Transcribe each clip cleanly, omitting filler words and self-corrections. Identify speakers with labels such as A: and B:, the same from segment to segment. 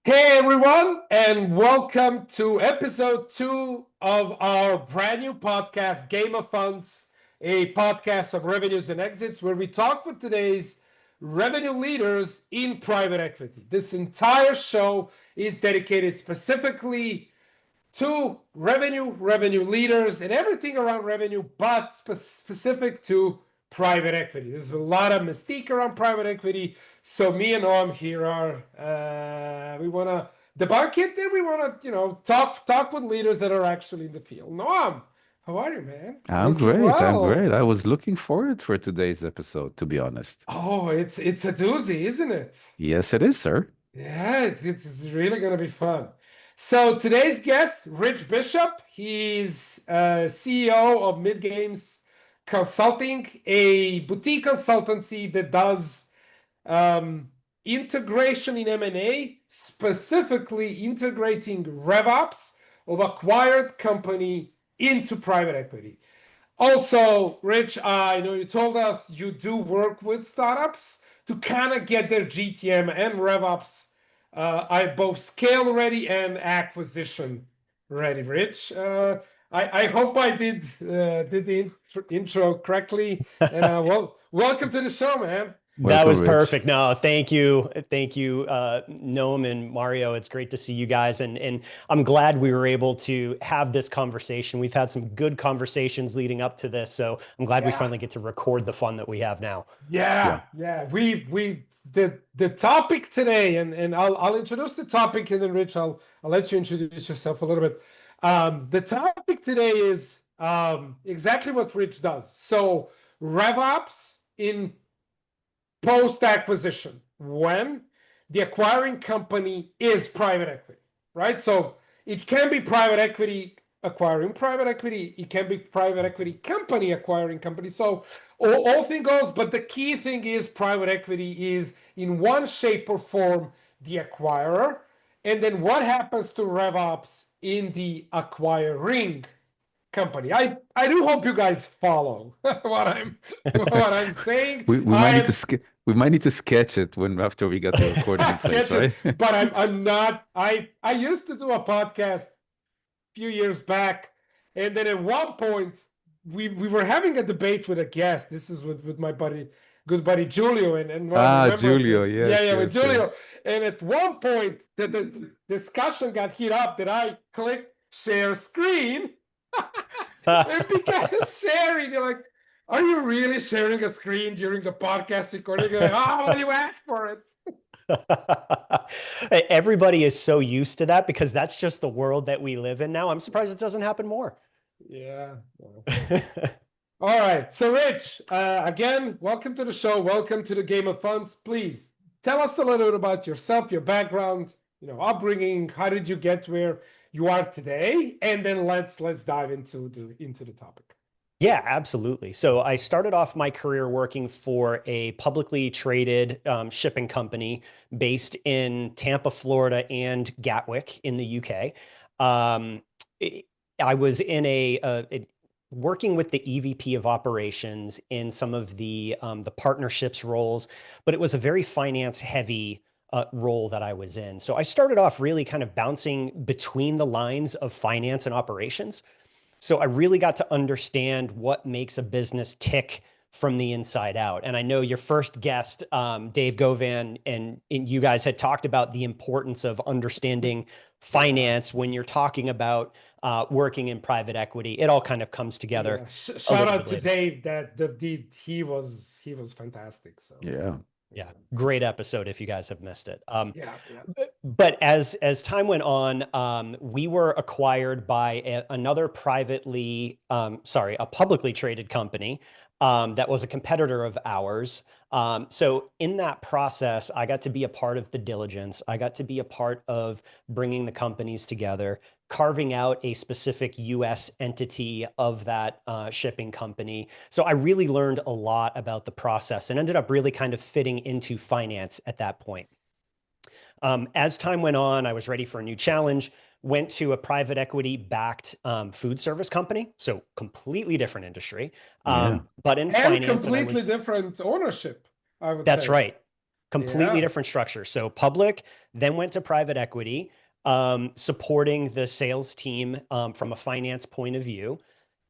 A: Hey everyone, and welcome to episode 2 of our brand new podcast, Game of Funds, a podcast of revenues and exits, where we talk with today's revenue leaders in private equity. This entire show is dedicated specifically to revenue leaders, and everything around revenue, but specific to private equity. There's a lot of mystique around private equity. So me and Noam here are we want to debunk it, and we want to talk with leaders that are actually in the field. Noam, how are you, man?
B: I'm
A: Hope you're
B: great. I'm
A: well.
B: great. I was looking forward for today's episode, to be honest.
A: Oh, it's a doozy, isn't it?
B: Yes, it is, sir.
A: Yeah, it's really gonna be fun. So today's guest, Rich Bishop, he's CEO of Mid Games Consulting, a boutique consultancy that does integration in M&A, specifically integrating RevOps of acquired company into private equity. Also, Rich, I know you told us you do work with startups to kind of get their GTM and RevOps I both scale ready and acquisition ready. Rich, I hope I did the intro correctly. And welcome to the show, man.
C: That
B: Welcome,
C: was
B: Rich.
C: perfect. No, thank you. Thank you, Noam and Mario. It's great to see you guys. And I'm glad we were able to have this conversation. We've had some good conversations leading up to this. So I'm glad we
A: Yeah,
C: finally get to record the fun that we have now.
B: Yeah.
A: yeah. We the topic today, and I'll introduce the topic, and then Rich, I'll let you introduce yourself a little bit. The topic today is exactly what Rich does. So RevOps in post-acquisition, when the acquiring company is private equity, right? So it can be private equity acquiring private equity, it can be private equity company acquiring company. So all thing goes, but the key thing is private equity is in one shape or form the acquirer, and then what happens to RevOps in the acquiring company. I do hope you guys follow what I'm saying.
B: We might need to we might need to sketch it when after we got the recording in place,
A: Sketch it,
B: right?
A: but I'm not. I used to do a podcast a few years back, and then at one point we were having a debate with a guest. This is with my good buddy Julio, and Ron
B: Ah,
A: remembers
B: Julio.
A: this. Yeah,
B: Yes,
A: yeah, with
B: yes, yes.
A: Julio. And at one point the discussion got heat up that I clicked share screen and began sharing. You're like, are you really sharing a screen during the podcast recording? You're like, oh, well, you asked for it.
C: Everybody is so used to that because that's just the world that we live in now. I'm surprised it doesn't happen more.
A: Yeah. Well. All right. So, Rich, again, welcome to the show. Welcome to the Game of Funds. Please tell us a little bit about yourself, your background, upbringing. How did you get where you are today? And then let's dive into the topic.
C: Yeah, absolutely. So I started off my career working for a publicly traded shipping company based in Tampa, Florida, and Gatwick in the UK. Um, it- I was in working with the EVP of operations in some of the partnerships roles, but it was a very finance heavy role that I was in. So I started off really kind of bouncing between the lines of finance and operations. So I really got to understand what makes a business tick from the inside out. And I know your first guest, Dave Govan, and you guys had talked about the importance of understanding finance when you're talking about working in private equity. It all kind of comes together.
A: Yeah.
C: A
A: Shout
C: little
A: out
C: bit
A: to
C: later.
A: Dave. He was fantastic. So
B: Yeah.
C: Yeah, great episode if you guys have missed it.
A: yeah, yeah.
C: But as time went on, we were acquired by another a publicly traded company that was a competitor of ours. So in that process, I got to be a part of the diligence. I got to be a part of bringing the companies together, carving out a specific U.S. entity of that shipping company. So I really learned a lot about the process and ended up really kind of fitting into finance at that point. As time went on, I was ready for a new challenge, went to a private equity backed food service company. So completely different industry,
B: Yeah.
C: but in
A: And
C: finance. And I
A: completely
C: was,
A: different ownership, I would
C: that's
A: say.
C: right. completely
A: Yeah.
C: different structure. So public, then went to private equity, supporting the sales team from a finance point of view.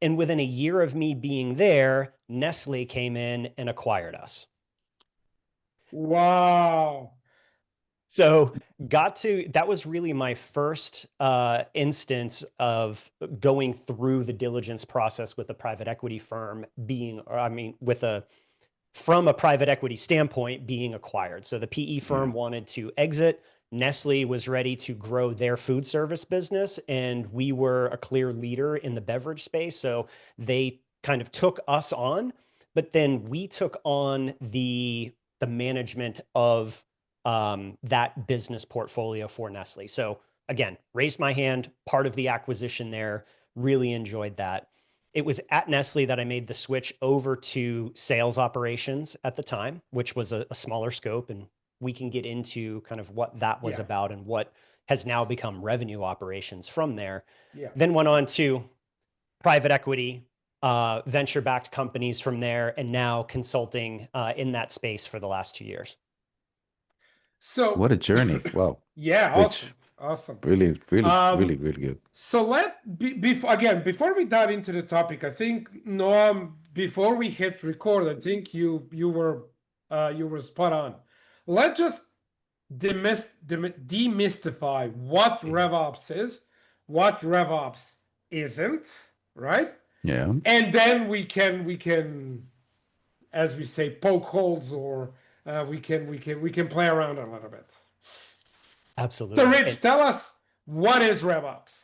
C: And within a year of me being there, Nestle came in and acquired us.
A: Wow.
C: So that was really my first instance of going through the diligence process with a private equity firm from a private equity standpoint being acquired. So the PE firm wanted to exit. Nestle was ready to grow their food service business, and we were a clear leader in the beverage space. So they kind of took us on, but then we took on the management of that business portfolio for Nestle. So again, raised my hand, part of the acquisition there, really enjoyed that. It was at Nestle that I made the switch over to sales operations at the time, which was a smaller scope. And we can get into kind of what that was about and what has now become revenue operations from there.
A: Yeah.
C: Then went on to private equity, venture-backed companies from there, and now consulting in that space for the last 2 years.
A: So
B: What a journey. Wow.
A: yeah,
B: Rich.
A: awesome.
B: Really, really good.
A: So before we dive into the topic, I think Noam, before we hit record, I think you were spot on. Let's just demystify what RevOps is, what RevOps isn't, right?
B: Yeah.
A: And then we can, as we say, poke holes, or we can play around a little bit.
C: Absolutely.
A: So Rich, tell us, what is RevOps?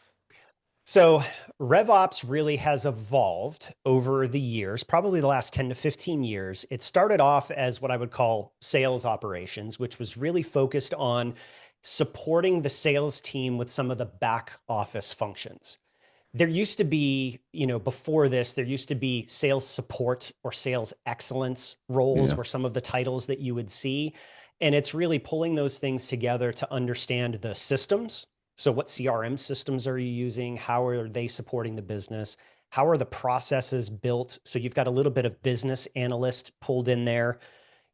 C: So RevOps really has evolved over the years, probably the last 10 to 15 years. It started off as what I would call sales operations, which was really focused on supporting the sales team with some of the back office functions. There used to be, before this, there used to be sales support or sales excellence roles were some of the titles that you would see. And it's really pulling those things together to understand the systems. So what CRM systems are you using? How are they supporting the business? How are the processes built? So you've got a little bit of business analyst pulled in there.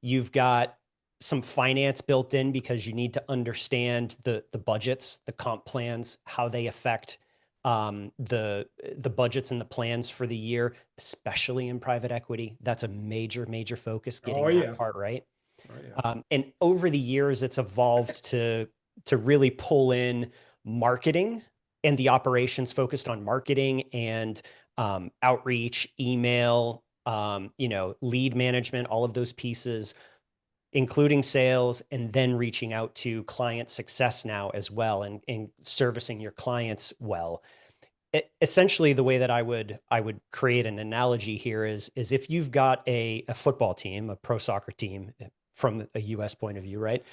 C: You've got some finance built in because you need to understand the budgets, the comp plans, how they affect the budgets and the plans for the year, especially in private equity. That's a major focus, getting that part right. And over the years, it's evolved to really pull in marketing and the operations focused on marketing and outreach, email, lead management, all of those pieces, including sales, and then reaching out to client success now as well, and servicing your clients well. Essentially, the way that I would create an analogy here is if you've got a football team, a pro soccer team from a US point of view, right?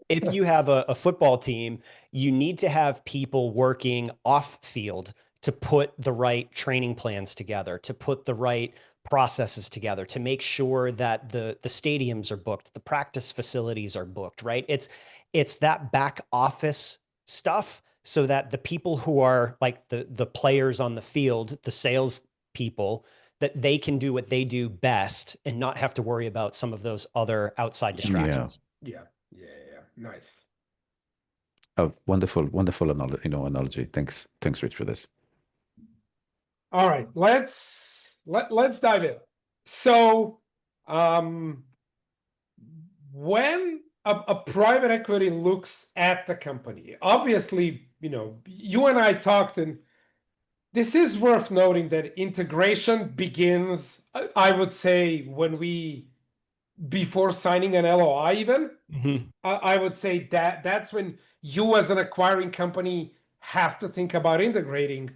C: If you have a football team, you need to have people working off field to put the right training plans together, to put the right processes together, to make sure that the stadiums are booked, the practice facilities are booked, right? It's that back office stuff, so that the people who are like the players on the field, the sales people, that they can do what they do best and not have to worry about some of those other outside distractions.
A: Yeah. Nice.
B: Oh, wonderful analogy. Thanks, Rich, for this.
A: All right, let's dive in. So, when a private equity looks at the company, obviously, you and I talked, and this is worth noting that integration begins, I would say, before signing an LOI even. I would say that's when you, as an acquiring company, have to think about integrating.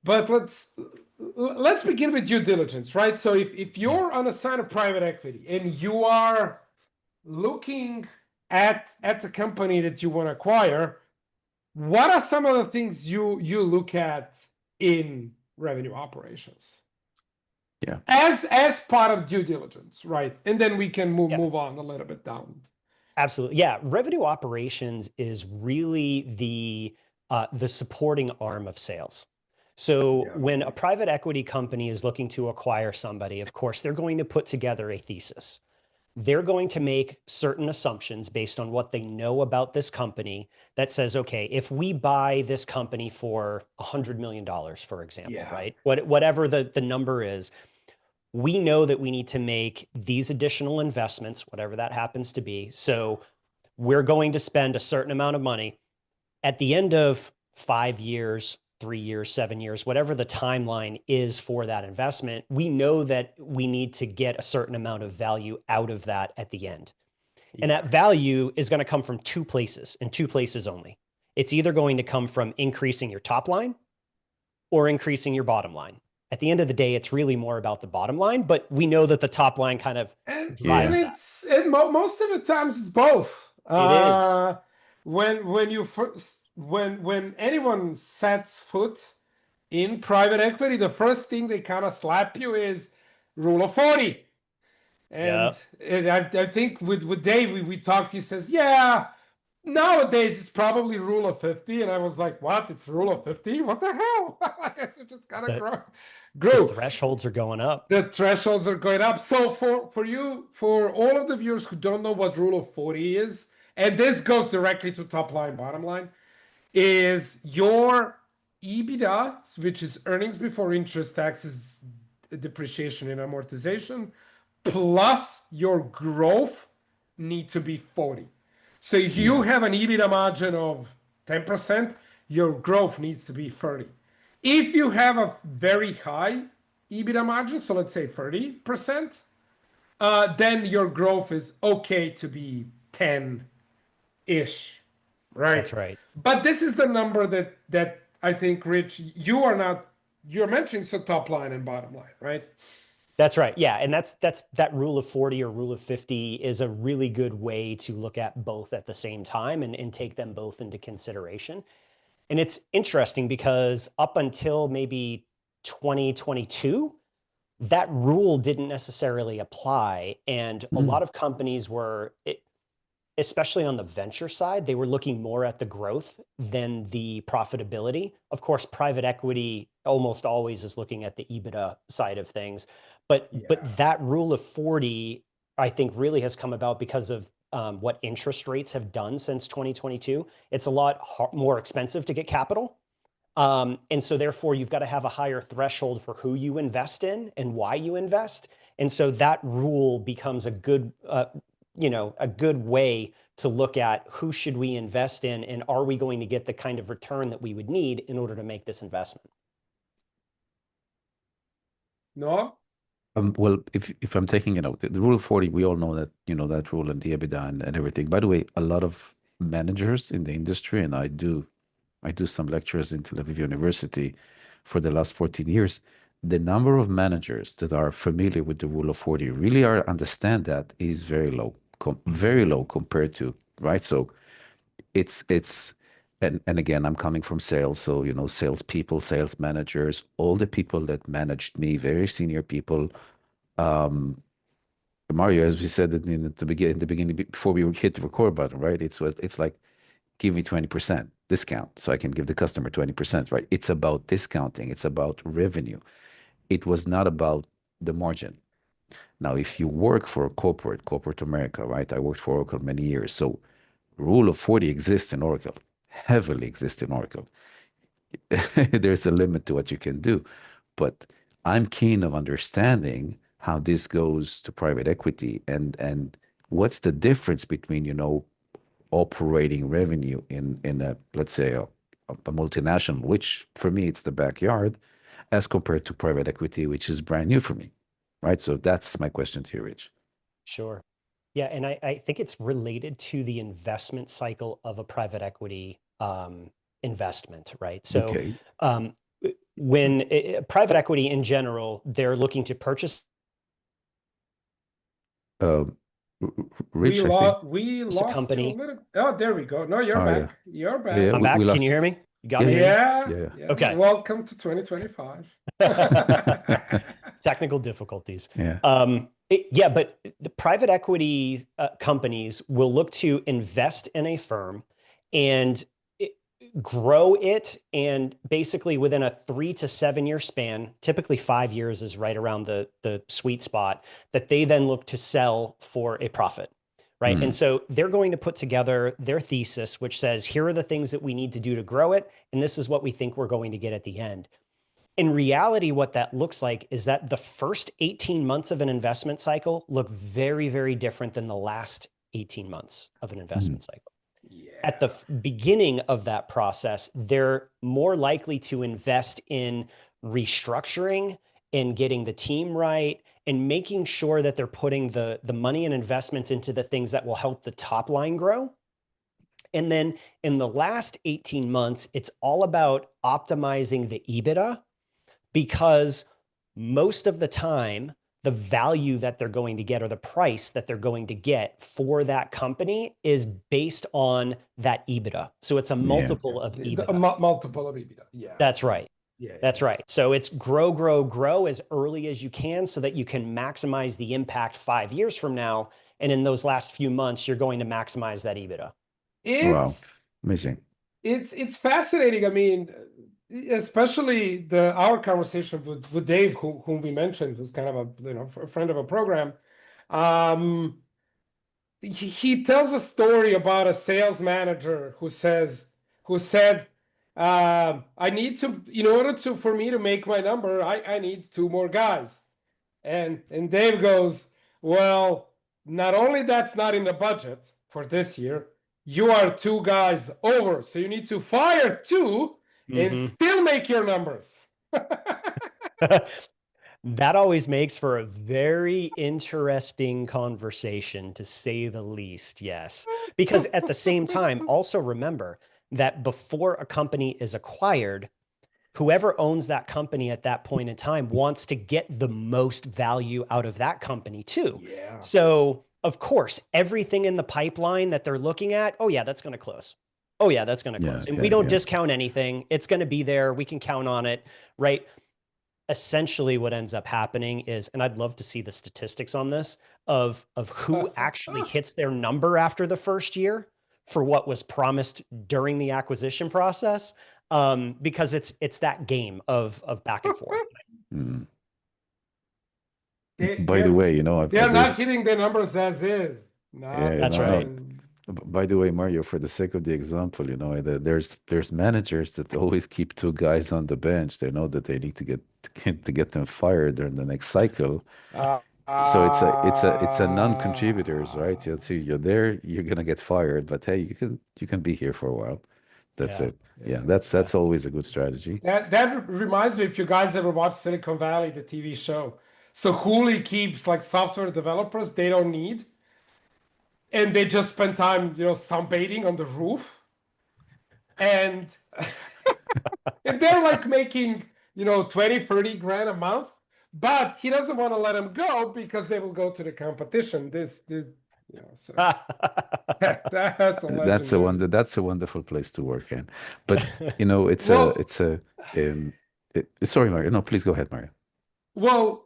A: But let's begin with due diligence, right? So if you're on a side of private equity and you are looking at the company that you want to acquire, what are some of the things you look at in revenue operations?
B: Yeah.
A: As part of due diligence, right? And then we can move on a little bit down.
C: Absolutely. Yeah. Revenue operations is really the supporting arm of sales. So when a private equity company is looking to acquire somebody, of course, they're going to put together a thesis. they're going to make certain assumptions based on what they know about this company that says, okay, if we buy this company for $100 million, for example, right? Whatever the number is, we know that we need to make these additional investments, whatever that happens to be. So we're going to spend a certain amount of money. At the end of 5 years, 3 years, 7 years, whatever the timeline is for that investment, we know that we need to get a certain amount of value out of that at the end. And that value is going to come from two places, and two places only. It's either going to come from increasing your top line or increasing your bottom line. At the end of the day, it's really more about the bottom line, but we know that the top line kind of drives that.
A: And most of the times it's both.
C: It is.
A: When anyone sets foot in private equity, the first thing they kind of slap you is rule of 40. And I think with Dave, we talked, he says, yeah, nowadays it's probably rule of 50. And I was like, what? It's rule of 50? What the hell? I guess it just kind of grew.
C: The thresholds are going up.
A: The thresholds are going up. So for all of the viewers who don't know what rule of 40 is, and this goes directly to top line, bottom line, is your EBITDA, which is earnings before interest, taxes, depreciation, and amortization, plus your growth need to be 40. So if you have an EBITDA margin of 10%, your growth needs to be 30. If you have a very high EBITDA margin, so let's say 30%, then your growth is okay to be 10-ish, right?
C: That's right.
A: But this is the number that I think, Rich, you're mentioning so top line and bottom line, right?
C: That's right. Yeah. And that's that rule of 40 or rule of 50 is a really good way to look at both at the same time and take them both into consideration. And it's interesting because up until maybe 2022, that rule didn't necessarily apply. And a lot of companies were, especially on the venture side, they were looking more at the growth than the profitability. Of course, private equity almost always is looking at the EBITDA side of things. But that rule of 40, I think, really has come about because of what interest rates have done since 2022. It's a lot more expensive to get capital. And so therefore, you've got to have a higher threshold for who you invest in and why you invest. And so that rule becomes a good way to look at who should we invest in and are we going to get the kind of return that we would need in order to make this investment.
A: No?
B: Well, if I'm taking, the rule of 40, we all know that, that rule and the EBITDA and everything. By the way, a lot of managers in the industry, and I do some lectures in Tel Aviv University for the last 14 years. The number of managers that are familiar with the rule of 40 really understand that is very low, very low compared to, right? So and again, I'm coming from sales. So, sales people, sales managers, all the people that managed me, very senior people. Mario, as we said in the beginning, before we hit the record button, right? It's like, give me 20% discount so I can give the customer 20%, right? It's about discounting. It's about revenue. It was not about the margin. Now, if you work for a corporate America, right? I worked for Oracle many years. So rule of 40 exists in Oracle, heavily exists in Oracle. There's a limit to what you can do. But I'm keen of understanding how this goes to private equity and what's the difference between, operating revenue in a, let's say, a multinational, which for me, it's the backyard, as compared to private equity, which is brand new for me, right? So that's my question to you, Rich.
C: Sure. Yeah, and I think it's related to the investment cycle of a private equity investment, right? So
B: Okay.
C: When private equity in general, they're looking to purchase
B: Rich,
A: we
C: a
A: lost
C: company.
A: you a little. Oh, there we go. No, you're back.
B: Yeah.
A: You're back.
B: Yeah,
C: I'm back. Can you hear me? You got me?
A: Yeah.
C: Okay.
A: Welcome to 2025.
C: Technical difficulties.
B: Yeah.
C: But the private equity companies will look to invest in a firm, and grow it, and basically within a 3 to 7 year span, typically 5 years is right around the sweet spot, that they then look to sell for a profit. Right. And so they're going to put together their thesis, which says, here are the things that we need to do to grow it. And this is what we think we're going to get at the end. In reality, what that looks like is that the first 18 months of an investment cycle look very, very different than the last 18 months of an investment cycle.
A: Yeah.
C: At the beginning of that process, they're more likely to invest in restructuring and getting the team right and making sure that they're putting the money and investments into the things that will help the top line grow. And then in the last 18 months, it's all about optimizing the EBITDA, because most of the time, the value that they're going to get, or the price that they're going to get for that company, is based on that EBITDA. So it's a multiple of EBITDA.
A: A multiple of EBITDA. Yeah.
C: That's right.
A: Yeah.
C: That's right. So it's grow, grow, grow as early as you can so that you can maximize the impact 5 years from now. And in those last few months, you're going to maximize that EBITDA.
B: Wow. Amazing.
A: It's fascinating. I mean, especially our conversation with Dave, whom we mentioned, who's kind of a friend of a program. He tells a story about a sales manager who said, I need to, in order to for me to make my number, I need 2 more guys. And Dave goes, well, not only that's not in the budget for this year, you are 2 guys over, so you need to fire 2 and still make your numbers.
C: That always makes for a very interesting conversation, to say the least. Yes. Because at the same time, also remember that before a company is acquired, whoever owns that company at that point in time wants to get the most value out of that company too.
A: Yeah.
C: So of course, everything in the pipeline that they're looking at, oh yeah, that's going to close. Oh yeah, that's going to close. And we don't discount anything. It's going to be there. We can count on it, right? Essentially what ends up happening is, and I'd love to see the statistics on this, of who actually hits their number after the first year for what was promised during the acquisition process, because it's that game of back and forth.
B: By the way,
A: they're not hitting the numbers as is.
C: That's right.
B: By the way, Mario, for the sake of the example, there's managers that always keep 2 guys on the bench. They know that they need to get them fired during the next cycle. So it's a non-contributors, right? So you're there, you're gonna get fired, but hey, you can be here for a while. That's it. Yeah, that's always a good strategy.
A: That reminds me, if you guys ever watched Silicon Valley, the TV show. So Hooli keeps like software developers they don't need, and they just spend time, sunbathing on the roof, and and they're like making 20, 30 grand a month, but he doesn't want to let them go because they will go to the competition. So
B: that's a wonderful place to work in. But sorry, Mario. No, please go ahead, Mario.
A: Well,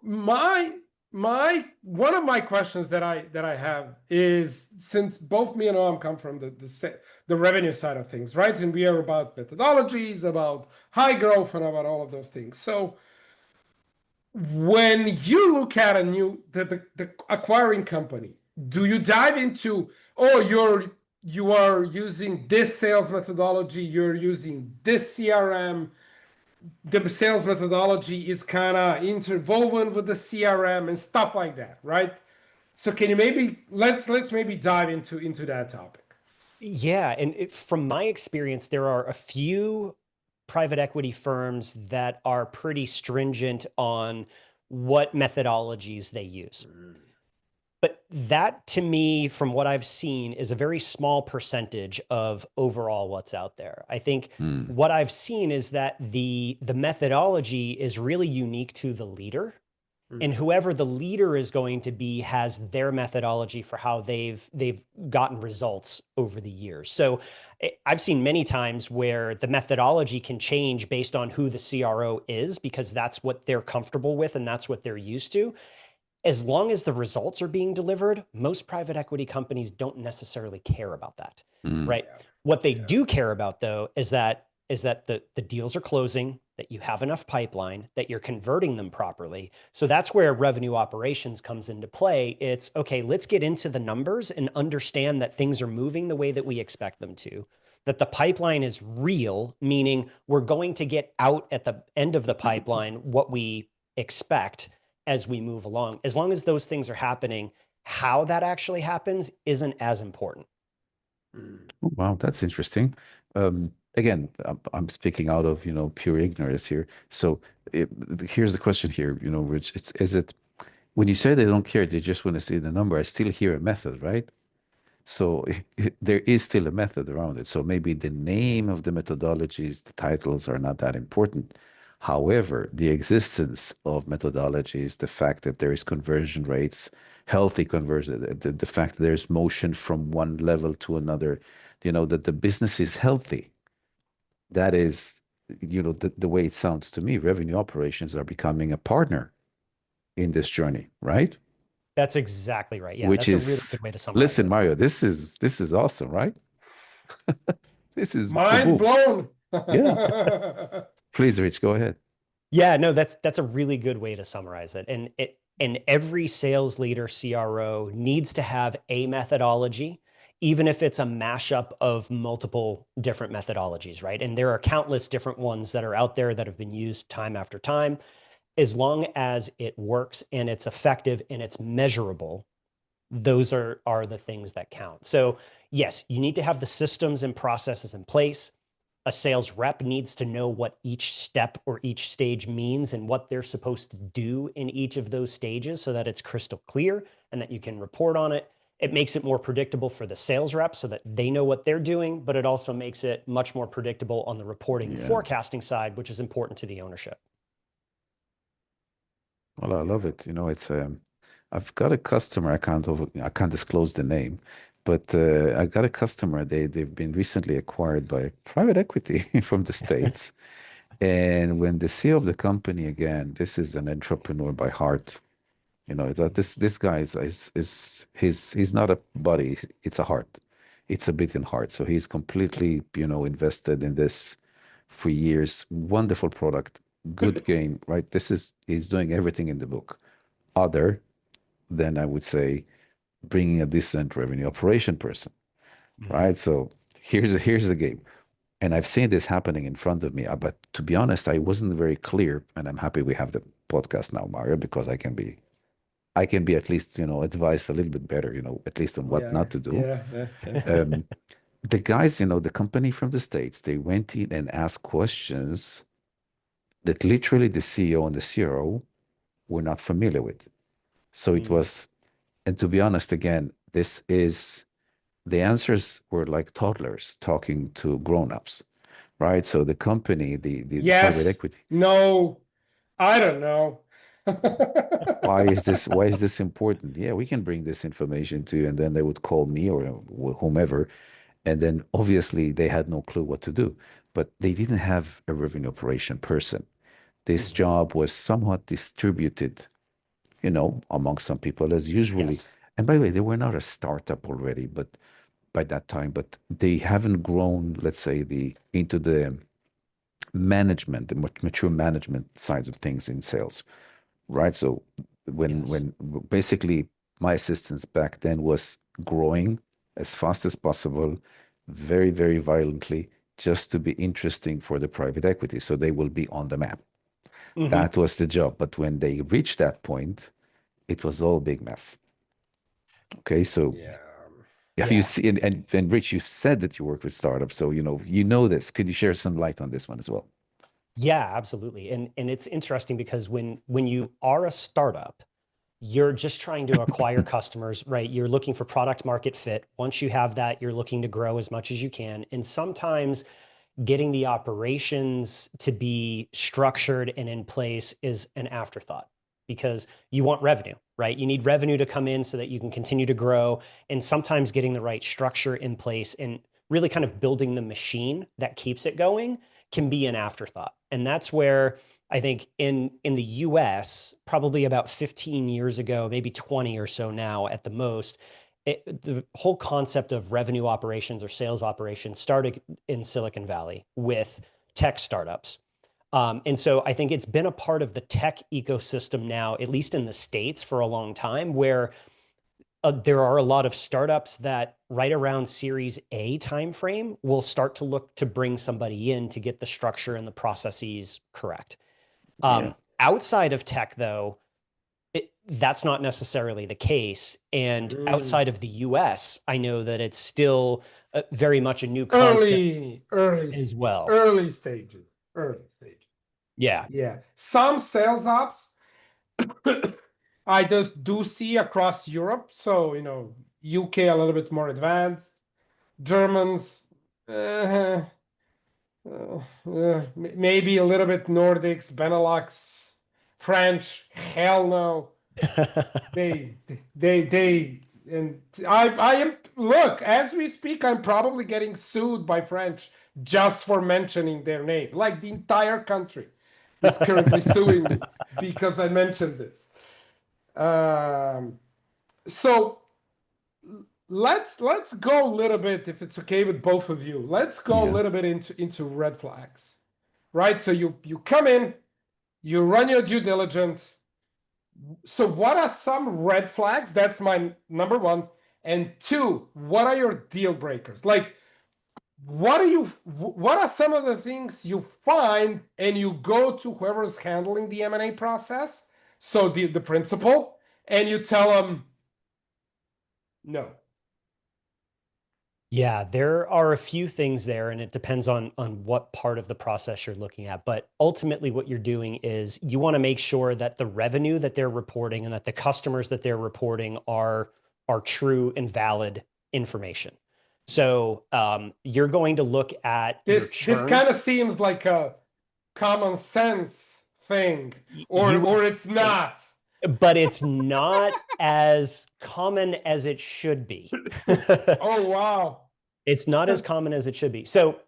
A: one of my questions that I have is, since both me and Noam come from the revenue side of things, right? And we are about methodologies, about high growth, and about all of those things. So when you look at the acquiring company, do you dive into, you are using this sales methodology, you're using this CRM, the sales methodology is kind of interwoven with the CRM and stuff like that, right? So can you let's maybe dive into that topic?
C: Yeah, and from my experience, there are a few private equity firms that are pretty stringent on what methodologies they use. But that, to me, from what I've seen, is a very small percentage of overall what's out there. I think what I've seen is that the methodology is really unique to the leader. And whoever the leader is going to be has their methodology for how they've gotten results over the years. So I've seen many times where the methodology can change based on who the CRO is, because that's what they're comfortable with and that's what they're used to. As long as the results are being delivered, most private equity companies don't necessarily care about that, right? What they do care about, though, is that is that the deals are closing, that you have enough pipeline, that you're converting them properly. So that's where revenue operations comes into play. It's okay, let's get into the numbers and understand that things are moving the way that we expect them to, that the pipeline is real, meaning we're going to get out at the end of the pipeline what we expect as we move along. As long as those things are happening, how that actually happens isn't as important.
B: Oh, wow, that's interesting. Again, I'm speaking out of, pure ignorance here. So here's the question here, Rich. Is it when you say they don't care, they just want to see the number, I still hear a method, right? So there is still a method around it. So maybe the name of the methodologies, the titles are not that important. However, the existence of methodologies, the fact that there is conversion rates, healthy conversion, the fact that there's motion from one level to another, that the business is healthy. That is, the way it sounds to me, revenue operations are becoming a partner in this journey, right?
C: That's exactly right. Yeah,
B: Which
C: that's a really
B: is,
C: good way to summarize
B: listen,
C: it.
B: Mario, this is awesome, right? This is
A: Mind
B: boom.
A: blown.
B: Yeah. Please, Rich, go ahead.
C: Yeah, no, that's a really good way to summarize it. And every sales leader CRO needs to have a methodology, even if it's a mashup of multiple different methodologies, right? And there are countless different ones that are out there that have been used time after time. As long as it works and it's effective and it's measurable, those are the things that count. So yes, you need to have the systems and processes in place. A sales rep needs to know what each step or each stage means and what they're supposed to do in each of those stages so that it's crystal clear and that you can report on it. It makes it more predictable for the sales rep so that they know what they're doing, but it also makes it much more predictable on the reporting and
B: Yeah.
C: forecasting side, which is important to the ownership.
B: Well, I love it. I've got a customer. I can't disclose the name, but I got a customer. They've been recently acquired by private equity from the States. And when the CEO of the company, again, this is an entrepreneur by heart. That this guy he's not a body, it's a heart. It's a beating heart. So he's completely, invested in this for years. Wonderful product, good game, right? He's doing everything in the book, other than I would say bringing a decent revenue operation person, right? So here's the game. And I've seen this happening in front of me. But to be honest, I wasn't very clear. And I'm happy we have the podcast now, Mario, because I can be at least, advised a little bit better, at least on what
A: Yeah,
B: not to do.
A: yeah.
B: Um, the guys, the company from the States, they went in and asked questions that literally the CEO and the CRO were not familiar with. So it was, and to be honest, again, the answers were like toddlers talking to grown-ups, right? So the company, the private
A: Yes,
B: equity,
A: no, I don't know.
B: why is this important? Yeah, we can bring this information to you. And then they would call me or whomever. And then obviously they had no clue what to do, but they didn't have a revenue operation person. This job was somewhat distributed, among some people as usually.
C: Yes.
B: And by the way, they were not a startup already, but by that time, but they haven't grown, let's say, into the management, the mature management sides of things in sales, right? So when
C: Yes.
B: when basically my assistance back then was growing as fast as possible, very, very violently, just to be interesting for the private equity. So they will be on the map.
C: Mhm.
B: That was the job. But when they reached that point, it was all a big mess. Okay, so
A: Yeah.
B: have you
C: Yeah.
B: seen, and Rich, you said that you work with startups, so you know this. Could you share some light on this one as well?
C: Yeah, absolutely. And it's interesting because when you are a startup, you're just trying to acquire customers, right? You're looking for product market fit. Once you have that, you're looking to grow as much as you can. And sometimes getting the operations to be structured and in place is an afterthought because you want revenue, right? You need revenue to come in so that you can continue to grow. And sometimes getting the right structure in place and really kind of building the machine that keeps it going can be an afterthought. And that's where I think in the US, probably about 15 years ago, maybe 20 or so now at the most, the whole concept of revenue operations or sales operations started in Silicon Valley with tech startups. And so I think it's been a part of the tech ecosystem now, at least in the States, for a long time, where there are a lot of startups that right around Series A timeframe will start to look to bring somebody in to get the structure and the processes correct. Outside of tech, though, that's not necessarily the case. And outside of the US, I know that it's still very much a new concept as well.
A: Early stages.
C: Yeah.
A: Some sales ops I just do see across Europe. So, UK a little bit more advanced. Germans, maybe a little bit Nordics, Benelux, French, hell no. And I am, look, as we speak, I'm probably getting sued by French just for mentioning their name. Like the entire country is currently suing me because I mentioned this. So let's go a little bit, if it's okay with both of you. Let's go a little bit into red flags, right? So you come in, you run your due diligence. So what are some red flags? That's my number one. And two, what are your deal breakers? Like, what are some of the things you find and you go to whoever's handling the M&A process, so the principal, and you tell them no?
C: Yeah, there are a few things there, and it depends on what part of the process you're looking at. But ultimately, what you're doing is you want to make sure that the revenue that they're reporting and that the customers that they're reporting are true and valid information. So you're going to look at
A: this kind of seems like a common sense thing, or it's not.
C: But it's not as common as it should be.
A: Oh, wow.
C: It's not as common as it should be. So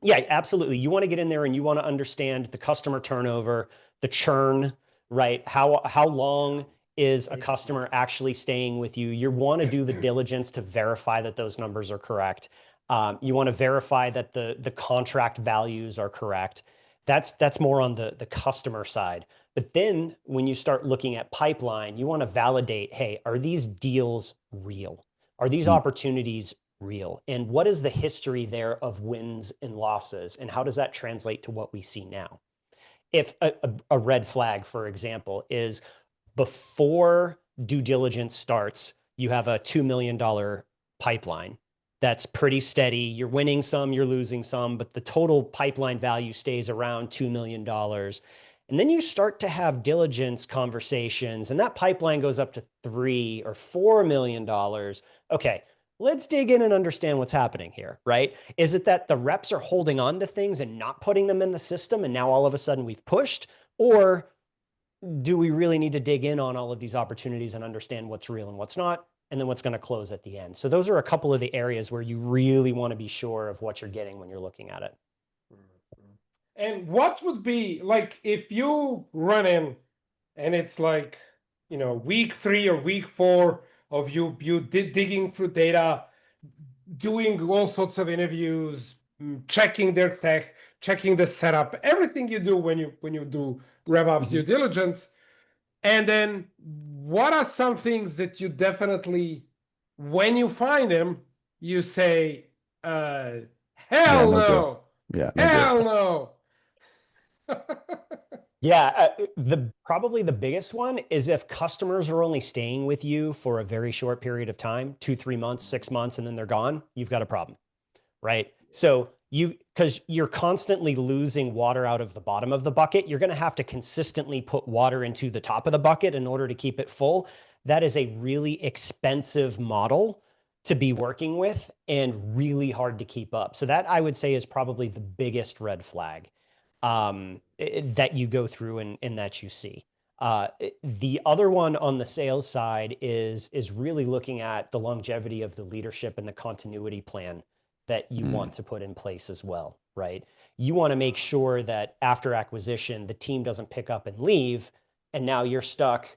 C: yeah, absolutely. You want to get in there and you want to understand the customer turnover, the churn, right? How long is a customer actually staying with you? You want to do the diligence to verify that those numbers are correct. You want to verify that the contract values are correct. That's more on the customer side. But then when you start looking at pipeline, you want to validate, hey, are these deals real? Are these opportunities real? And what is the history there of wins and losses? And how does that translate to what we see now? If a red flag, for example, is before due diligence starts, you have a $2 million pipeline. That's pretty steady. You're winning some, you're losing some, but the total pipeline value stays around $2 million. And then you start to have diligence conversations, and that pipeline goes up to $3 or $4 million. Okay, let's dig in and understand what's happening here, right? Is it that the reps are holding on to things and not putting them in the system, and now all of a sudden we've pushed? Or do we really need to dig in on all of these opportunities and understand what's real and what's not, and then what's going to close at the end? So those are a couple of the areas where you really want to be sure of what you're getting when you're looking at it.
A: And what would be, like, if you run in and it's like, week 3 or week 4 of you digging through data, doing all sorts of interviews, checking their tech, checking the setup, everything you do when you do RevOps due diligence. And then what are some things that you definitely, when you find them, you say, hell no.
B: Yeah,
A: hell no.
C: Yeah, probably the biggest one is if customers are only staying with you for a very short period of time, 2-3 months, 6 months, and then they're gone, you've got a problem, right? So because you're constantly losing water out of the bottom of the bucket, you're going to have to consistently put water into the top of the bucket in order to keep it full. That is a really expensive model to be working with and really hard to keep up. So that, I would say, is probably the biggest red flag that you go through and that you see. The other one on the sales side is really looking at the longevity of the leadership and the continuity plan that you want to put in place as well, right? You want to make sure that after acquisition, the team doesn't pick up and leave, and now you're stuck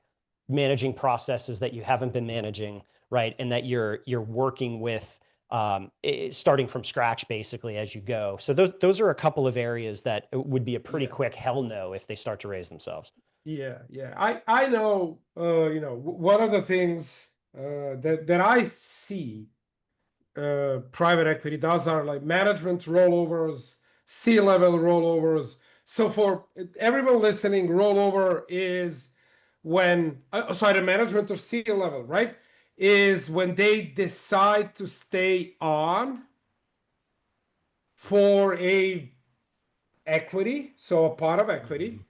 C: managing processes that you haven't been managing, right? And that you're working with starting from scratch basically as you go. So those are a couple of areas that would be a pretty quick hell no if they start to raise themselves.
A: Yeah, I know. One of the things that I see private equity does are like management rollovers, C-level rollovers. So for everyone listening, rollover is when sorry, the management or C-level, right? Is when they decide to stay on for a equity, so a part of equity,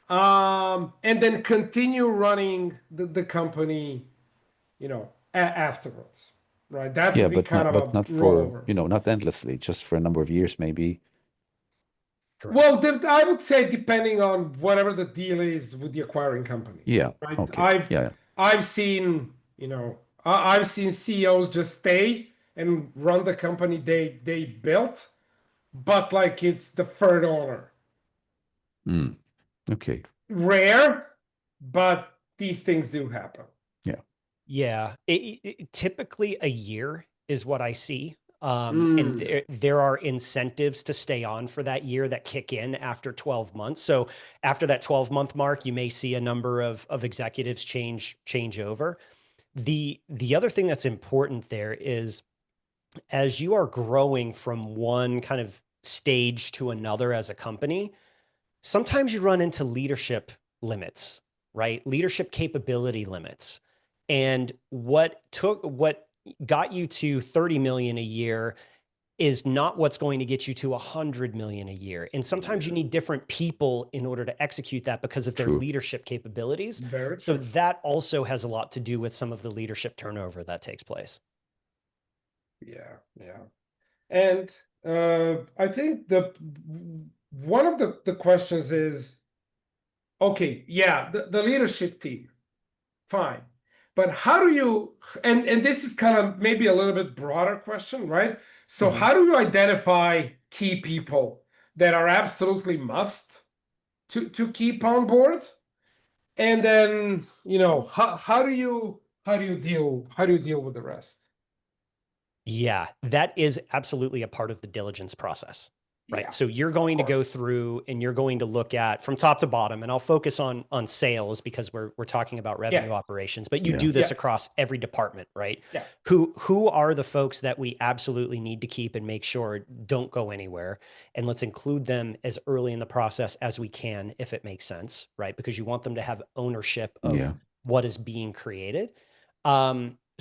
A: and then continue running the company, afterwards, right? That
B: Yeah,
A: would be kind of a
B: but not for,
A: rollover.
B: not endlessly, just for a number of years, maybe.
C: Correct.
A: Well, I would say depending on whatever the deal is with the acquiring company,
B: Yeah.
A: right?
B: Okay. Yeah.
A: I've seen, I've seen CEOs just stay and run the company they built, but like it's the third owner.
B: Okay.
A: Rare, but these things do happen.
B: Yeah.
C: Yeah, typically a year is what I see. And there are incentives to stay on for that year that kick in after 12 months. So after that 12-month mark, you may see a number of executives change over. The other thing that's important there is as you are growing from one kind of stage to another as a company, sometimes you run into leadership limits, right? Leadership capability limits. And what got you to 30 million a year is not what's going to get you to 100 million a year. And sometimes you need different people in order to execute that because of their
B: True.
C: leadership capabilities.
A: Very
C: So
A: true.
C: that also has a lot to do with some of the leadership turnover that takes place.
A: Yeah. And I think one of the questions is, okay, yeah, the leadership team, fine. But how do you, and this is kind of maybe a little bit broader question, right? So how do you identify key people that are absolutely must to keep on board? And then, how do you deal with the rest?
C: Yeah, that is absolutely a part of the diligence process, right?
A: Yeah,
C: So you're
A: of
C: going to go
A: course.
C: through and you're going to look at from top to bottom, and I'll focus on sales because we're talking about revenue
A: Yeah,
C: operations, but you
B: Yeah.
C: do this
A: yeah,
C: across every department, right?
A: yeah.
C: Who are the folks that we absolutely need to keep and make sure don't go anywhere, and let's include them as early in the process as we can if it makes sense, right? Because you want them to have ownership of
B: Yeah.
C: what is being created.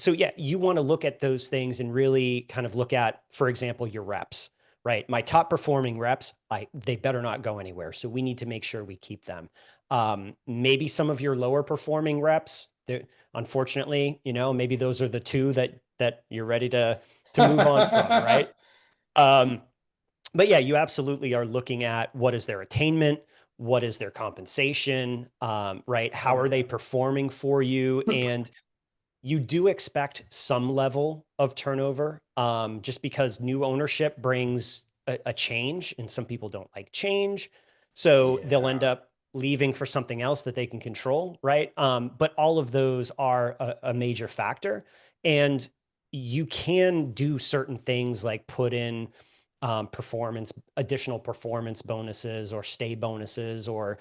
C: So yeah, you want to look at those things and really kind of look at, for example, your reps, right? My top performing reps, they better not go anywhere. So we need to make sure we keep them. Maybe some of your lower performing reps, unfortunately, maybe those are the two that you're ready to move on from, right? But yeah, you absolutely are looking at what is their attainment, what is their compensation, right? How are they performing for you? And you do expect some level of turnover, just because new ownership brings a change, and some people don't like change. So they'll end
A: Yeah.
C: up leaving for something else that they can control, right? But all of those are a major factor. And you can do certain things like put in additional performance bonuses or stay bonuses, or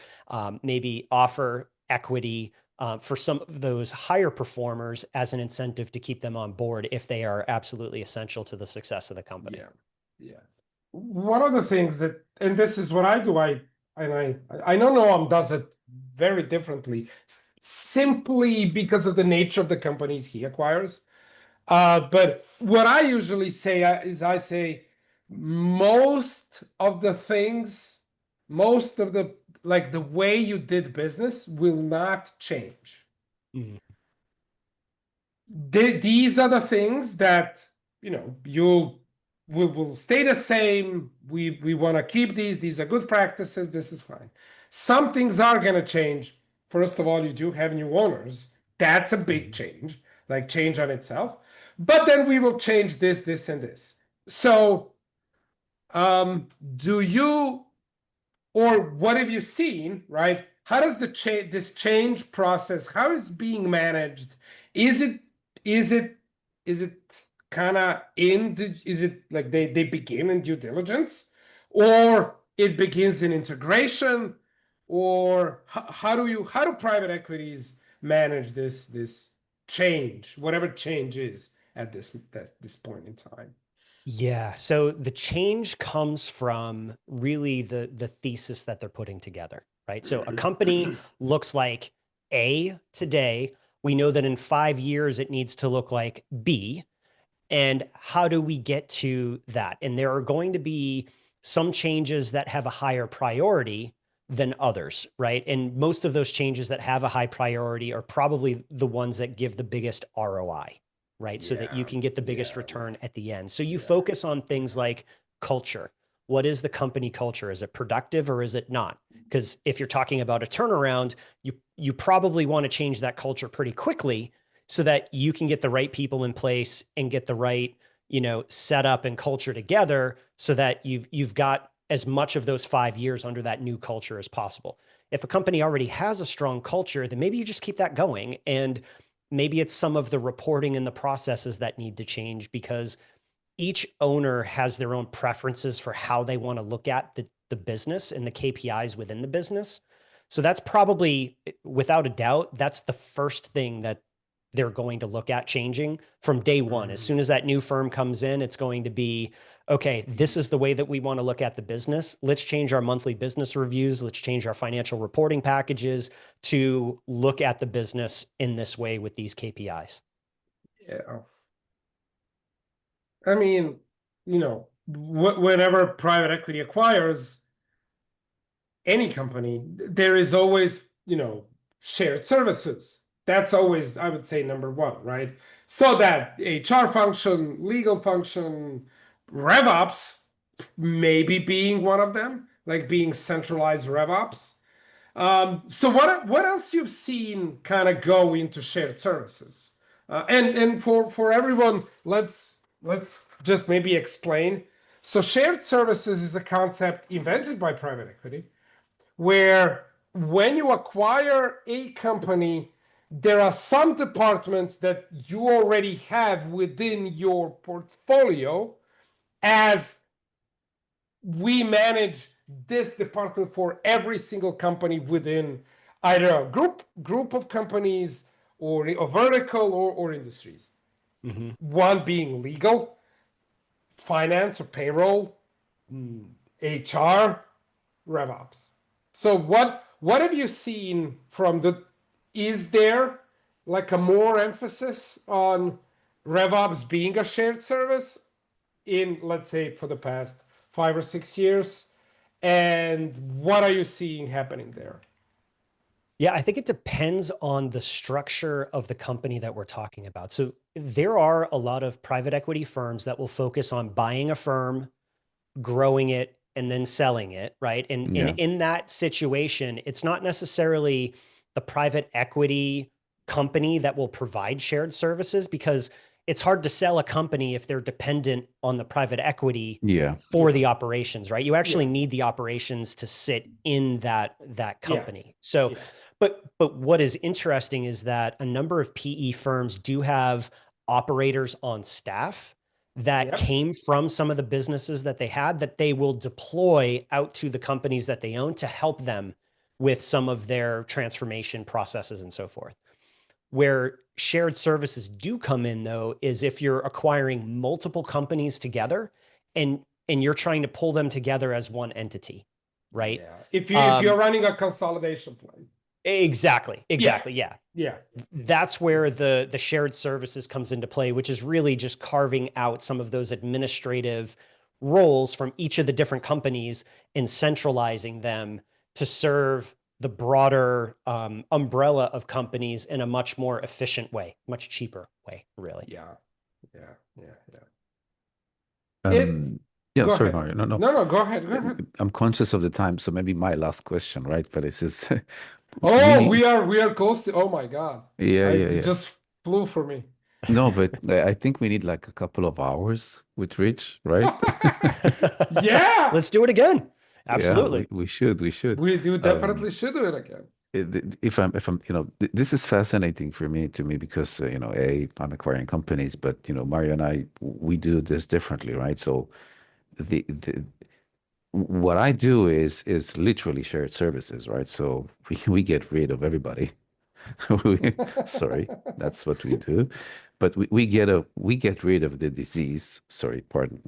C: maybe offer equity for some of those higher performers as an incentive to keep them on board if they are absolutely essential to the success of the company.
A: Yeah. One of the things that, and this is what I do, I know Noam does it very differently, simply because of the nature of the companies he acquires. But what I usually say is I say most of the things, most of the like the way you did business will not change.
C: Mhm.
A: These are the things that you'll will stay the same. We want to keep these are good practices, this is fine. Some things are going to change. First of all, you do have new owners. That's a big change, like change on itself. But then we will change this and this. So do you, or what have you seen, right? How does this change process, how is being managed? Is it is it is it kind of is it like they begin in due diligence, or it begins in integration, or how do private equities manage this change, whatever change is at this point in time?
C: Yeah. So the change comes from really the thesis that they're putting together, right? So a company looks like A today. We know that in 5 years it needs to look like B. And how do we get to that? And there are going to be some changes that have a higher priority than others, right? And most of those changes that have a high priority are probably the ones that give the biggest ROI, right? So that you can get the biggest return at the end. So you focus on things like culture. What is the company culture? Is it productive or is it not? Because if you're talking about a turnaround, you probably want to change that culture pretty quickly so that you can get the right people in place and get the right, setup and culture together so that you've got as much of those 5 years under that new culture as possible. If a company already has a strong culture, then maybe you just keep that going. And maybe it's some of the reporting and the processes that need to change because each owner has their own preferences for how they want to look at the business and the KPIs within the business. So that's probably, without a doubt, that's the first thing that they're going to look at changing from day one. As soon as that new firm comes in, it's going to be, okay, this is the way that we want to look at the business. Let's change our monthly business reviews. Let's change our financial reporting packages to look at the business in this way with these KPIs.
A: Yeah. I mean, whenever private equity acquires any company, there is always, shared services. That's always, I would say, number one, right? So that HR function, legal function, RevOps, maybe being one of them, like being centralized RevOps. So what else you've seen kind of go into shared services? And for everyone, let's just maybe explain. So shared services is a concept invented by private equity, where when you acquire a company, there are some departments that you already have within your portfolio, as we manage this department for every single company within either a group of companies or a vertical or industries.
C: Mm-hmm.
A: One being legal, finance or payroll, HR, RevOps. So what have you seen from is there like a more emphasis on RevOps being a shared service in, let's say, for the past 5 or 6 years? And what are you seeing happening there?
C: Yeah, I think it depends on the structure of the company that we're talking about. So there are a lot of private equity firms that will focus on buying a firm, growing it, and then selling it, right? And in that situation, it's not necessarily the private equity company that will provide shared services, because it's hard to sell a company if they're dependent on the private equity for the operations, right? You actually need the operations to sit in that company. So, but what is interesting is that a number of PE firms do have operators on staff that came from some of the businesses that they had, that they will deploy out to the companies that they own to help them with some of their transformation processes and so forth. Where shared services do come in, though, is if you're acquiring multiple companies together and you're trying to pull them together as one entity, right?
A: If you're running a consolidation plan.
C: Exactly. Yeah.
A: Yeah.
C: That's where the shared services comes into play, which is really just carving out some of those administrative roles from each of the different companies and centralizing them to serve the broader umbrella of companies in a much more efficient way, much cheaper way, really.
A: Yeah.
B: Sorry,
A: Ahead.
B: Mario.
A: No, go ahead.
B: I'm conscious of the time, so maybe my last question, right? But it's just
A: we are close to, oh my God.
B: Yeah.
A: Just flew for me.
B: No, but I think we need like a couple of hours with Rich, right?
A: Yeah.
C: Let's do it again. Absolutely.
B: Yeah, we should.
A: We definitely should do it again.
B: if I'm, this is fascinating for me to me because I'm acquiring companies, but Mario and I, we do this differently, right? So the what I do is literally shared services, right? So we get rid of everybody. Sorry, that's what we do. But we get rid of the disease. Sorry, pardon,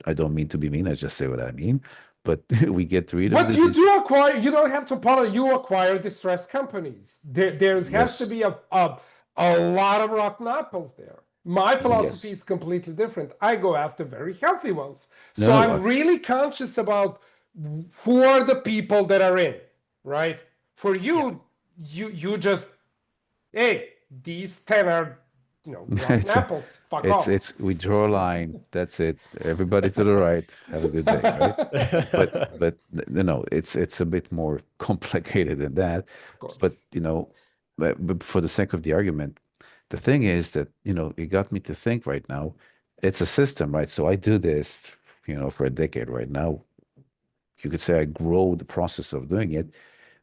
B: I don't mean to be mean, I just say what I mean. But we get rid of
A: But
B: the
A: you
B: disease.
A: do acquire, you don't have to apologize. You acquire distressed companies. There has to
B: Yes.
A: be a lot of rotten apples there. My philosophy
B: Yes.
A: is completely different. I go after very healthy ones.
B: No,
A: So
B: no.
A: I'm really conscious about who are the people that are in, right? For
C: Yeah.
A: you just, hey, these 10 are, rotten
B: It's a,
A: apples. Fuck
B: it's
A: off.
B: it's we draw a line. That's it. Everybody to the right. Have a good day, right? But it's a bit more complicated than that.
A: Of
B: But
A: course.
B: but for the sake of the argument, the thing is that it got me to think right now. It's a system, right? So I do this, for a decade right now. You could say I grow the process of doing it,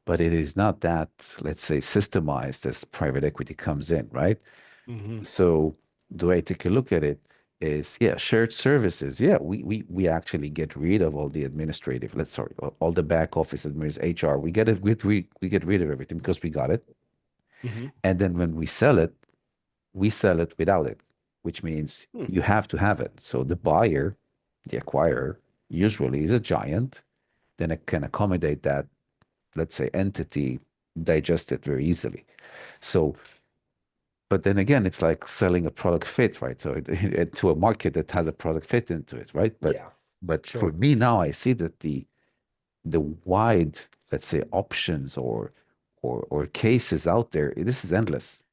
B: but it is not that, let's say, systemized as private equity comes in, right?
C: Hmm.
B: So the way I take a look at it is, yeah, shared services. Yeah, we actually get rid of all the administrative, all the back office administration, HR. We get rid of everything because we got it.
C: Hmm.
B: And then when we sell it without it, which means
C: Hmm.
B: you have to have it. So the buyer, the acquirer, usually is a giant, then it can accommodate that, let's say, entity, digest it very easily. So but then again, it's like selling a product fit, right? So to a market that has a product fit into it, right? But
A: Yeah.
B: but for
C: Sure.
B: me now, I see that the wide, let's say, options or cases out there, this is endless,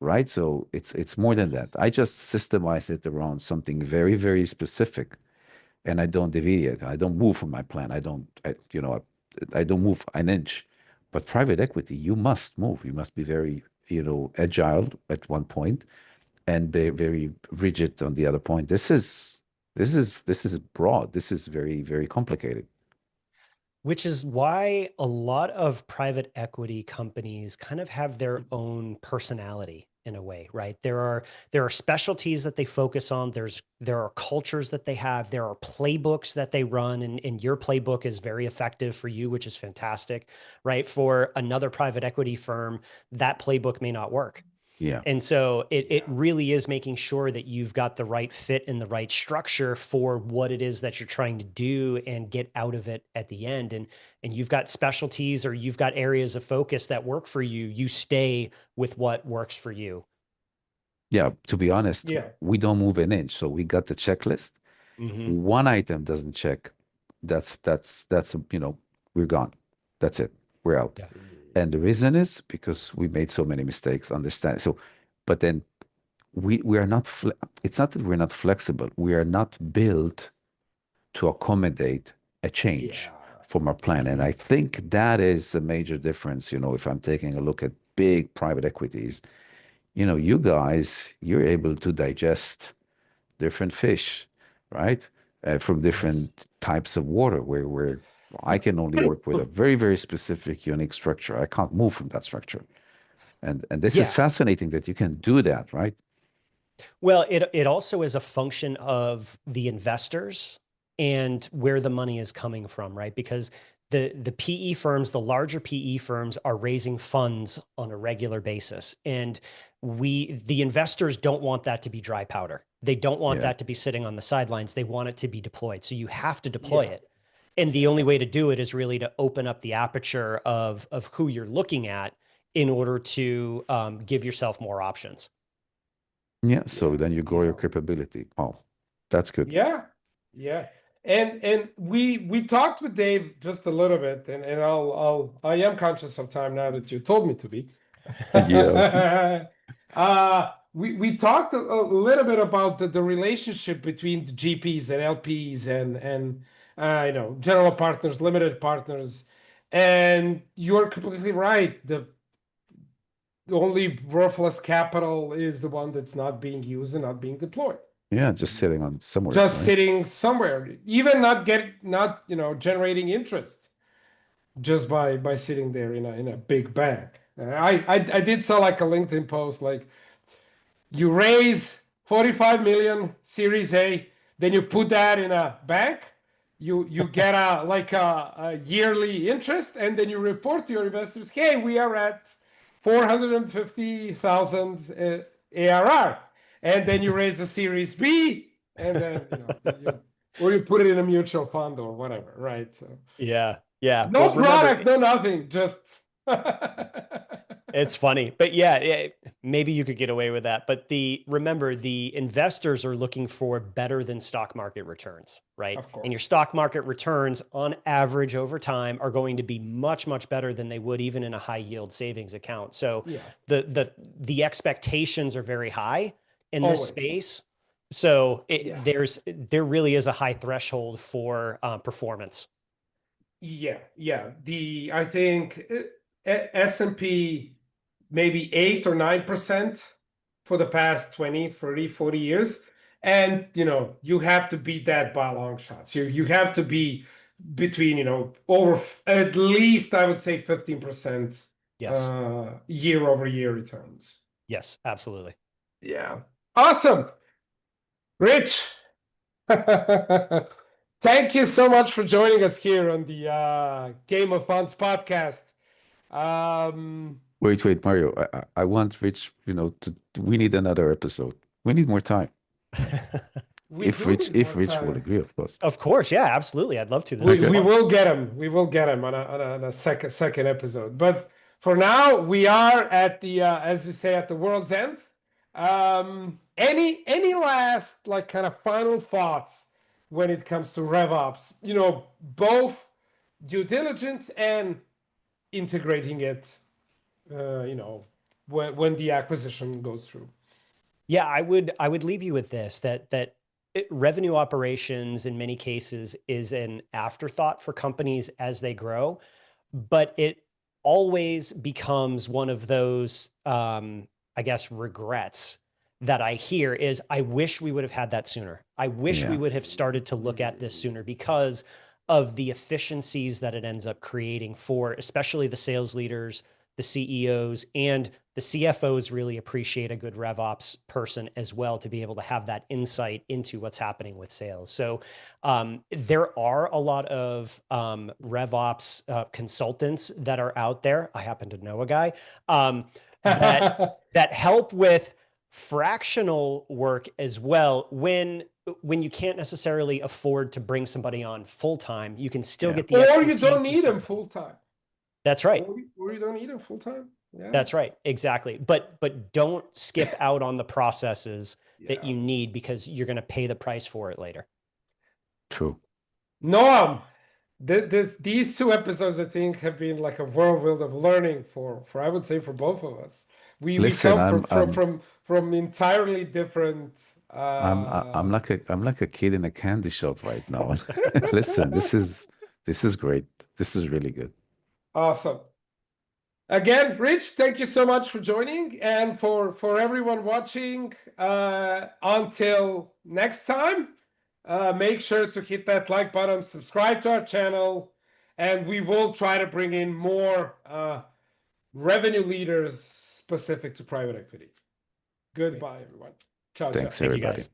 B: right? So it's more than that. I just systemize it around something very, very specific, and I don't deviate. I don't move from my plan. I don't move an inch. But private equity, you must move. You must be very, agile at one point and be very rigid on the other point. This is broad. This is very, very complicated.
C: Which is why a lot of private equity companies kind of have their own personality in a way, right? There are specialties that they focus on. There are cultures that they have. There are playbooks that they run, and your playbook is very effective for you, which is fantastic, right? For another private equity firm, that playbook may not work.
B: Yeah.
C: And so it really is making sure that you've got the right fit and the right structure for what it is that you're trying to do and get out of it at the end. And you've got specialties or you've got areas of focus that work for you. You stay with what works for you.
B: Yeah. To be honest,
A: Yeah.
B: we don't move an inch. So we got the checklist.
C: Hmm.
B: One item doesn't check. That's we're gone. That's it. We're out.
C: Yeah.
B: And the reason is because we made so many mistakes, understand. So, but then we are not, it's not that we're not flexible. We are not built to accommodate a change
A: Yeah.
B: from our plan. And I think that is a major difference. If I'm taking a look at big private equities, you guys, you're able to digest different fish, right? From
C: Yes.
B: different types of water, where I can only work with a very, very specific, unique structure. I can't move from that structure. And this is
C: Yeah.
B: fascinating that you can do that, right?
C: Well, it also is a function of the investors and where the money is coming from, right? Because the PE firms, the larger PE firms are raising funds on a regular basis. And the investors don't want that to be dry powder. They don't want
B: Yeah.
C: that to be sitting on the sidelines. They want it to be deployed. So you have to deploy
A: Yeah.
C: it. And the only
A: Yeah.
C: way to do it is really to open up the aperture of who you're looking at in order to give yourself more options.
B: Yeah.
A: Yeah.
B: So then you grow your
A: Yeah.
B: capability. Oh, that's good.
A: Yeah. Yeah. And we talked with Dave just a little bit, and I am conscious of time now that you told me to be.
B: Yeah.
A: We talked a little bit about the relationship between the GPs and LPs and general partners, limited partners, and you're completely right. The only worthless capital is the one that's not being used and not being deployed.
B: Yeah. Just sitting on somewhere,
A: Just
B: right?
A: sitting somewhere, even not generating interest. just by sitting there in a big bank. I did saw like a LinkedIn post like you raise 45 million Series A, then you put that in a bank, you get a yearly interest, and then you report to your investors, hey, we are at 450,000 ARR, and then you raise a Series B, and then or you put it in a mutual fund or whatever, right? So
C: Yeah. Yeah.
A: no
C: Well, remember,
A: product, no nothing, just
C: it's funny, but yeah, maybe you could get away with that. But remember, the investors are looking for better than stock market returns, right?
A: of course.
C: And your stock market returns on average over time are going to be much, much better than they would even in a high yield savings account. So
A: Yeah.
C: the expectations are very high in this
A: Always.
C: space. So
A: Yeah.
C: there really is a high threshold for performance.
A: Yeah. I think S&P maybe 8 or 9% for the past 20, 30, 40 years. And you have to beat that by long shots. You have to be between, over at least I would say 15%
C: Yes.
A: year over year returns.
C: Yes, absolutely.
A: Yeah. Awesome. Rich. Thank you so much for joining us here on the Game of Funds podcast.
B: Wait, Mario. I want Rich, we need another episode. We need more time.
A: We do need
B: If
A: more
B: Rich will
A: time.
B: agree, of course.
C: Of course, yeah, absolutely. I'd love to. This
A: We,
C: is
A: we
C: fun.
A: will get him. We will get him on a second episode. But for now, we are at the as we say, at the world's end. Any last like kind of final thoughts when it comes to RevOps? Both due diligence and integrating it. When the acquisition goes through.
C: Yeah, I would leave you with this that revenue operations in many cases is an afterthought for companies as they grow, but it always becomes one of those I guess regrets that I hear is I wish we would have had that sooner. I wish we
B: Yeah.
C: would have started to look at this sooner because of the efficiencies that it ends up creating for especially the sales leaders, the CEOs, and the CFOs really appreciate a good RevOps person as well to be able to have that insight into what's happening with sales. So there are a lot of RevOps consultants that are out there. I happen to know a guy that help with fractional work as well when you can't necessarily afford to bring somebody on full time. You can still get the
A: or
C: expertise
A: you don't need
C: from
A: them full time.
C: That's right.
A: Or you don't need them full time. Yeah.
C: That's right. Exactly. But don't skip out on the processes that you need because you're going to pay the price for it later.
B: True.
A: Noam, these two episodes I think have been like a whirlwind of learning for I would say for both of us. We
B: Listen,
A: come from entirely different.
B: I'm like a kid in a candy shop right now. Listen, this is great. This is really good.
A: Awesome. Again, Rich, thank you so much for joining, and for everyone watching. Until next time, make sure to hit that like button, subscribe to our channel, and we will try to bring in more revenue leaders specific to private equity. Goodbye, everyone. Ciao,
B: Thanks,
A: ciao.
C: Thank you,
B: everybody.
C: guys.